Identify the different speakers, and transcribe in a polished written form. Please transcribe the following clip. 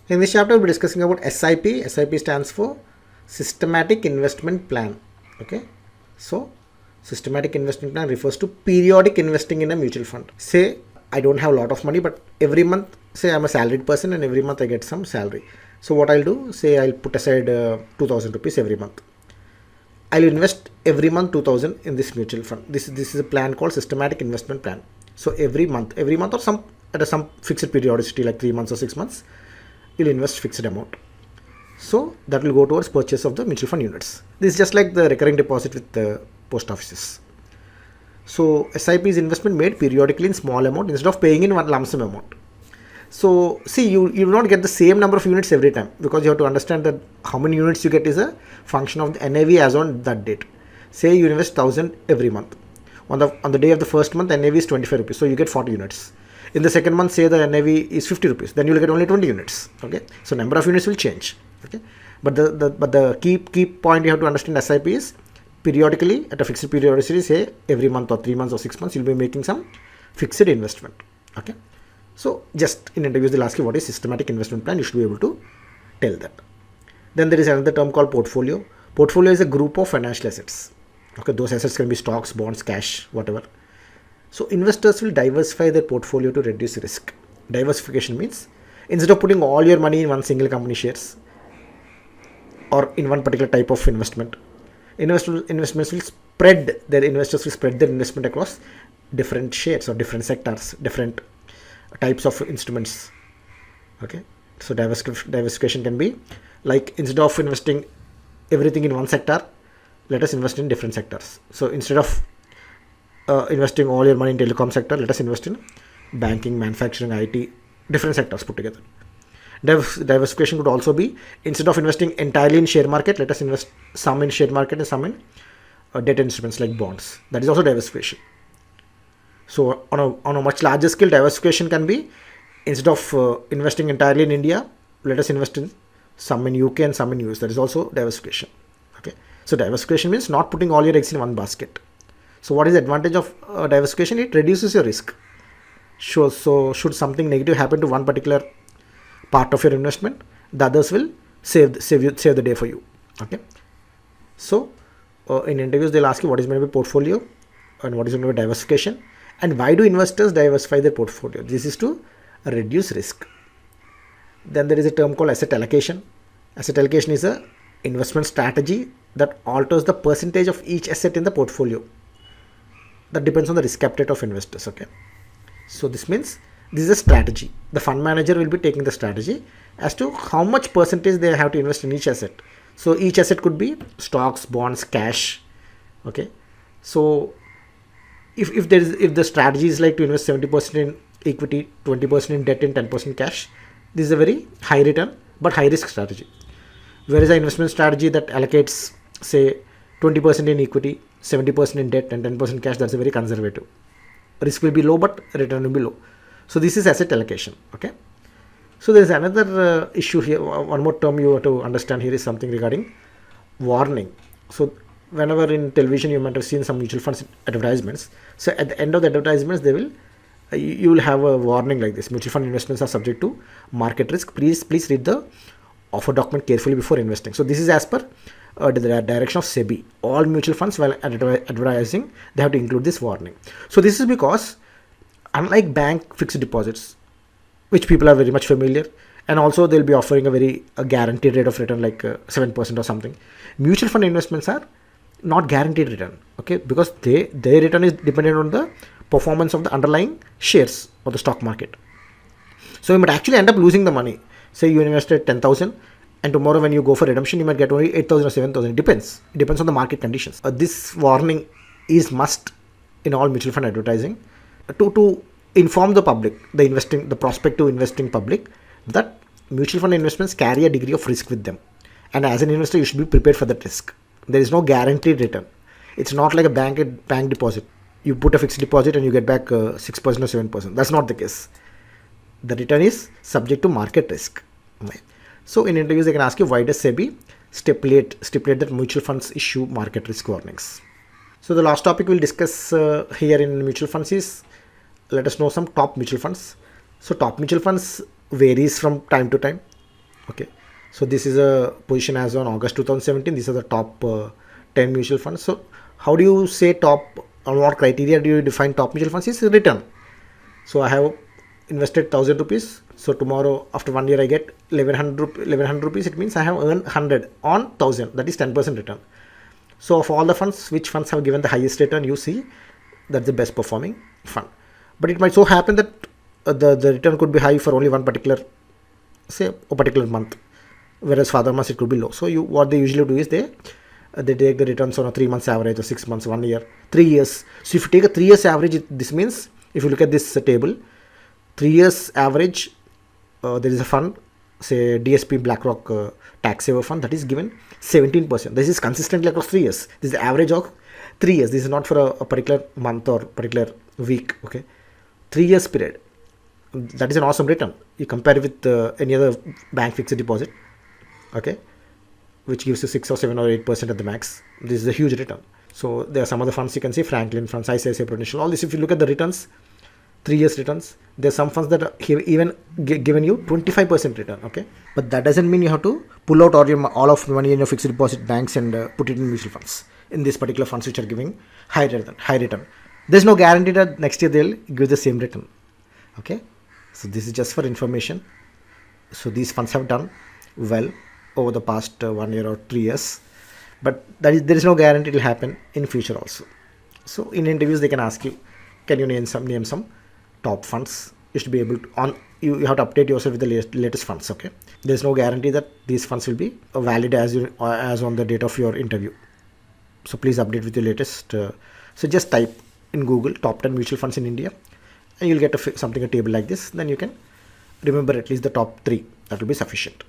Speaker 1: In this chapter, we'll be discussing about SIP. SIP stands for Systematic Investment Plan. Okay, so systematic investment plan refers to periodic investing in a mutual fund. Say I don't have a lot of money, but every month, say I'm a salaried person and every month I get some salary. So what I'll do, say I'll put aside 2000 rupees every month. I'll invest every month 2000 in this mutual fund. This is a plan called systematic investment plan. So every month or some fixed periodicity like 3 months or 6 months, you'll invest fixed amount. So that will go towards purchase of the mutual fund units. This is just like the recurring deposit with the post offices. So SIP is investment made periodically in small amount instead of paying in one lump sum amount. So see, you will not get the same number of units every time, because you have to understand that how many units you get is a function of the NAV as on that date. Say you invest 1000 every month. On the day of the first month, NAV is 25 rupees, so you get 40 units. In the second month, say the NAV is 50 rupees, then you will get only 20 units. Okay, so number of units will change. Okay, but the key point you have to understand SIP is periodically at a fixed periodicity, say every month or 3 months or 6 months, you'll be making some fixed investment. Okay, so just in interviews they'll ask you what is systematic investment plan. You should be able to tell that. Then there is another term called portfolio. Portfolio is a group of financial assets. Okay, those assets can be stocks, bonds, cash, whatever. So investors will diversify their portfolio to reduce risk. Diversification means instead of putting all your money in one single company shares or in one particular type of investment, investors will spread their investment across different shares or different sectors, different types of instruments. Okay, so diversification can be like, instead of investing everything in one sector, let us invest in different sectors. So instead of investing all your money in telecom sector, let us invest in banking, manufacturing, IT, different sectors put together. Diversification could also be, instead of investing entirely in share market, let us invest some in share market and some in debt instruments like bonds. That is also diversification. So on a much larger scale, diversification can be, instead of investing entirely in India, let us invest in some in UK and some in US. That is also diversification. Okay, so diversification means not putting all your eggs in one basket. So what is the advantage of diversification? It reduces your risk. Sure. So should something negative happen to one particular part of your investment, the others will save the day for you. Okay. So in interviews they'll ask you what is meant by portfolio and what is meant by diversification, and why do investors diversify their portfolio? This is to reduce risk. Then there is a term called asset allocation. Asset allocation is a investment strategy that alters the percentage of each asset in the portfolio. That depends on the risk appetite of investors. Okay, so this means this is a strategy. The fund manager will be taking the strategy as to how much percentage they have to invest in each asset. So each asset could be stocks, bonds, cash. Okay, so if the strategy is like to invest 70% in equity, 20% in debt, and 10% cash, this is a very high return but high risk strategy. Whereas an investment strategy that allocates, say, 20% in equity, 70% in debt, and 10% cash, that's a very conservative. Risk will be low but return will be low. So this is asset allocation. Okay, so there is another issue here. One more term you have to understand here is something regarding warning. So whenever in television you might have seen some mutual funds advertisements. So at the end of the advertisements, you will have a warning like this: mutual fund investments are subject to market risk. Please read the offer document carefully before investing. So this is as per the direction of SEBI. All mutual funds, while advertising, they have to include this warning. So this is because, unlike bank fixed deposits, which people are very much familiar, and also they'll be offering a guaranteed rate of return like 7% or something, mutual fund investments are not guaranteed return. Okay, because their return is dependent on the performance of the underlying shares or the stock market. So you might actually end up losing the money. Say you invested 10,000 and tomorrow when you go for redemption, you might get only 8,000 or 7,000. It depends on the market conditions. This warning is must in all mutual fund advertising to inform the public, the prospective investing public, that mutual fund investments carry a degree of risk with them, and as an investor you should be prepared for that risk. There is no guaranteed return. It's not like a bank deposit. You put a fixed deposit and you get back 6% or 7%. That's not the case. The return is subject to market risk. Right? So in interviews they can ask you, why does SEBI stipulate that mutual funds issue market risk warnings? So the last topic we'll discuss here in mutual funds is, let us know some top mutual funds. So top mutual funds varies from time to time. Okay, so this is a position as on August 2017. These are the top 10 mutual funds. So how do you say top, on what criteria do you define top mutual funds? Is return. So I have invested 1000 rupees. So tomorrow after 1 year I get 1100 rupees. It means I have earned 100 on 1000. That is 10% return. So of all the funds, which funds have given the highest return, you see that's the best performing fund. But it might so happen that the return could be high for only one particular, say a particular month, whereas for other months it could be low. So what they usually do is they take the returns on a 3 months average, or 6 months, 1 year, 3 years. So if you take a 3 years average, this means if you look at this table, 3 years average, there is a fund, say DSP BlackRock tax saver fund, that is given 17%. This is consistently across 3 years. This is the average of 3 years. This is not for a particular month or particular week. Okay, 3 years period. That is an awesome return. You compare it with any other bank fixed deposit, okay, which gives you 6 or 7 or 8% at the max. This is a huge return. So there are some other funds you can see, Franklin funds, ICICI Prudential, all this. If you look at the returns, 3 years returns, there are some funds that are even given you 25% return. Okay, but that doesn't mean you have to pull out all of the money in your fixed deposit banks and put it in mutual funds, in these particular funds which are giving high return. There's no guarantee that next year they'll give the same return. Okay, so this is just for information. So these funds have done well over the past 1 year or 3 years, but there is no guarantee it will happen in future also. So in interviews they can ask you, can you name some top funds? You should be able to you have to update yourself with the latest funds. Okay, there's no guarantee that these funds will be valid as on the date of your interview. So please update with the latest. So just type in Google top 10 mutual funds in India, and you'll get a table like this. Then you can remember at least the top 3. That will be sufficient.